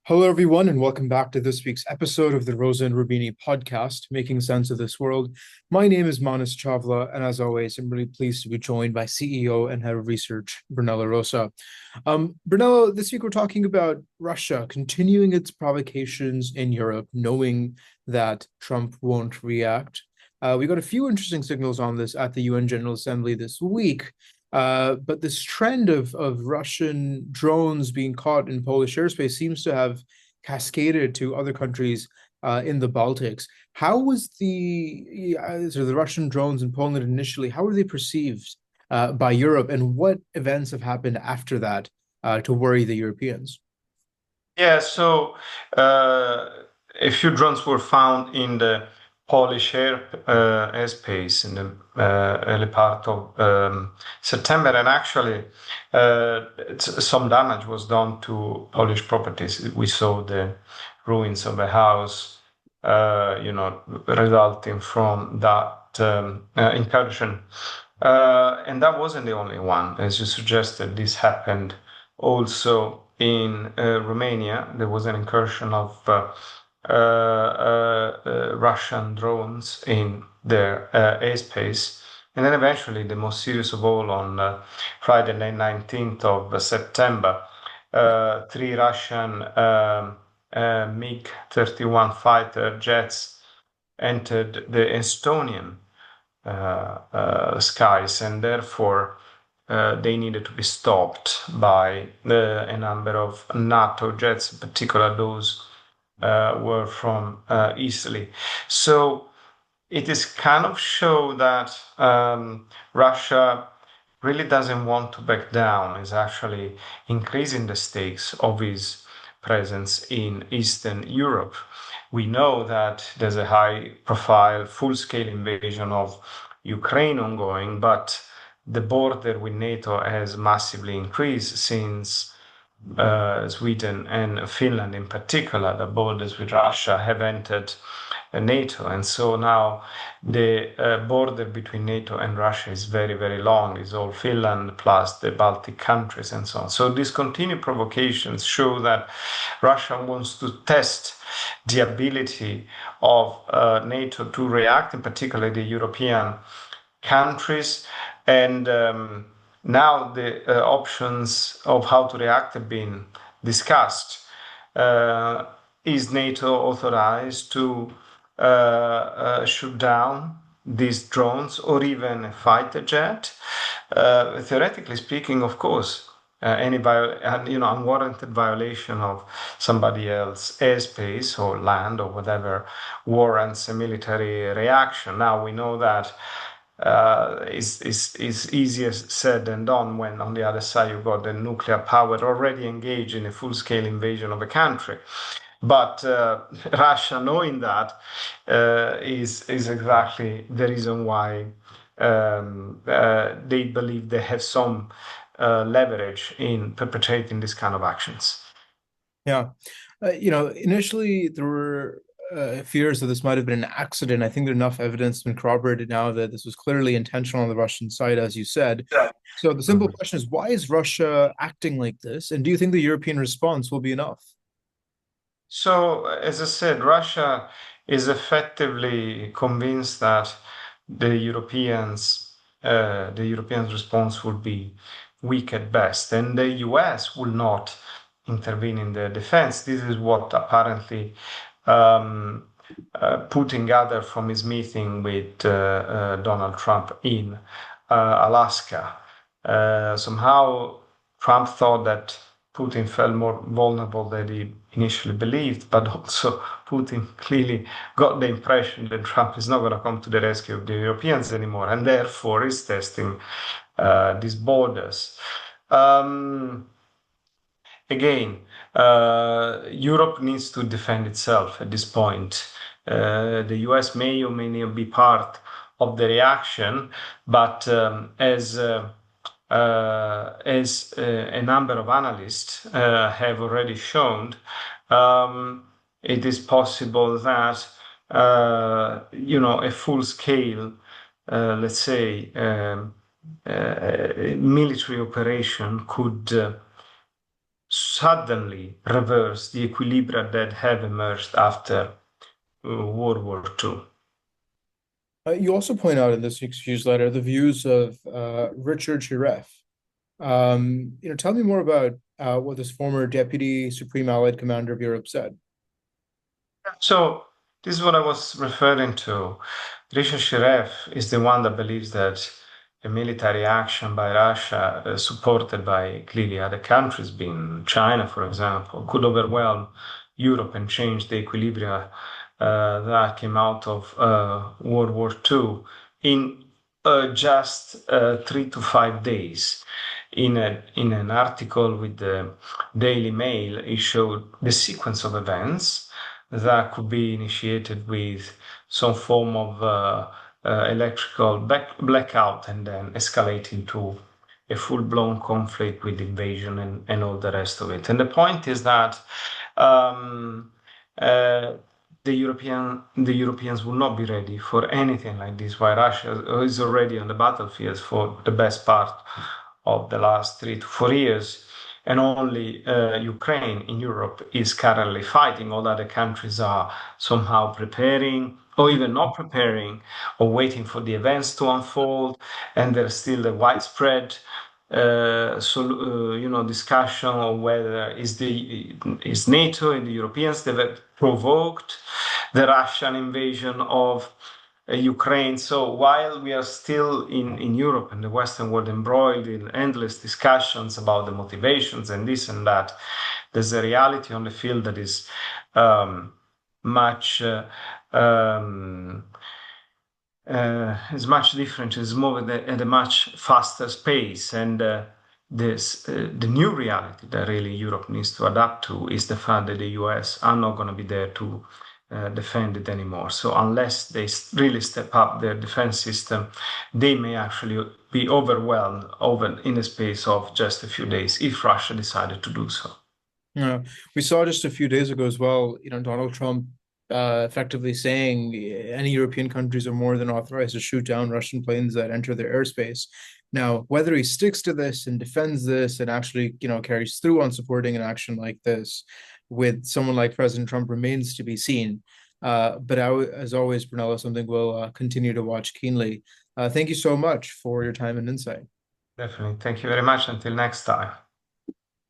Hello, everyone, and welcome back to this week's episode of the Rosa and Rubini podcast, Making Sense of This World. My name is Manas Chavla, and as always, I'm really pleased to be joined by CEO and Head of Research, Brunello Rosa. Brunello, this week we're talking about Russia continuing its provocations in Europe, knowing that Trump won't react. We got a few interesting signals on this at the UN General Assembly this week. But this trend of Russian drones being caught in Polish airspace seems to have cascaded to other countries in the Baltics. How was the Russian drones in Poland initially? How were they perceived by Europe, and what events have happened after that to worry the Europeans? Yeah, so uh, a few drones were found in the Polish airspace in the early part of September, and actually, some damage was done to Polish properties. We saw the ruins of a house, resulting from that incursion. And that wasn't the only one. As you suggested, this happened also in Romania. There was an incursion of Russian drones in their airspace. And then eventually, the most serious of all, on Friday, the 19th of September, three Russian MiG-31 fighter jets entered the Estonian skies, and therefore they needed to be stopped by a number of NATO jets, in particular those were from Italy. So it is kind of show that Russia really doesn't want to back down. Is actually increasing the stakes of his presence in Eastern Europe. We know that there's a high profile, full scale invasion of Ukraine ongoing, but the border with NATO has massively increased since Sweden and Finland, in particular, the borders with Russia have entered NATO. And so now the border between NATO and Russia is very, very long. It's all Finland plus the Baltic countries and so on. So these continued provocations show that Russia wants to test the ability of NATO to react, in particular the European countries. And now the options of how to react have been discussed. Is NATO authorized to shoot down these drones or even a fighter jet? Theoretically speaking, of course, any unwarranted violation of somebody else's airspace or land or whatever warrants a military reaction. Now we know that is easier said than done when on the other side you've got the nuclear power already engaged in a full-scale invasion of a country. But Russia, knowing that, is exactly the reason why they believe they have some leverage in perpetrating this kind of actions. Yeah. Initially there were fears that this might have been an accident. I think there's enough evidence has been corroborated now that this was clearly intentional on the Russian side, as you said. Yeah. So the simple question is, why is Russia acting like this? And do you think the European response will be enough? So, as I said, Russia is effectively convinced that the Europeans' response would be weak at best, and the US will not intervene in their defense. This is what apparently um, Putin gathered from his meeting with Donald Trump in Alaska. Somehow, Trump thought that Putin felt more vulnerable than he initially believed, but also Putin clearly got the impression that Trump is not going to come to the rescue of the Europeans anymore, and therefore is testing these borders. Um, Again, Europe needs to defend itself at this point. The US may or may not be part of the reaction, but as a number of analysts have already shown, um, it is possible that a full-scale, let's say, military operation could suddenly reverse the equilibria that have emerged after World War II. You also point out in this week's newsletter the views of Richard Shiref. Tell me more about what this former Deputy Supreme Allied Commander of Europe said. So this is what I was referring to. Richard Shiref is the one that believes that a military action by Russia, supported by clearly other countries, being China, for example, could overwhelm Europe and change the equilibria that came out of World War II in just 3 to 5 days. In an article with the Daily Mail, he showed the sequence of events that could be initiated with some form of electrical blackout and then escalate into a full-blown conflict with invasion and all the rest of it. And the point is that um, uh, the Europeans will not be ready for anything like this, while Russia is already on the battlefield for the best part of the last 3 to 4 years. And only Ukraine in Europe is currently fighting. All other countries are somehow preparing, or even not preparing, or waiting for the events to unfold. And there's still a widespread discussion on whether is NATO and the Europeans that have provoked the Russian invasion of Ukraine. So while we are still in Europe and the Western world embroiled in endless discussions about the motivations and this and that, there's a reality on the field that is much um, is much different. It's moving at a much faster pace, and the new reality that really Europe needs to adapt to is the fact that the US are not going to be there to defend it anymore. So unless they really step up their defense system, they may actually be overwhelmed over in the space of just a few days if Russia decided to do so. Yeah, we saw just a few days ago as well, Donald Trump effectively saying any European countries are more than authorized to shoot down Russian planes that enter their airspace. Now, whether he sticks to this and defends this and actually, carries through on supporting an action like this with someone like President Trump remains to be seen. But as always, Brunello, something we'll continue to watch keenly. Thank you so much for your time and insight. Definitely. Thank you very much. Until next time.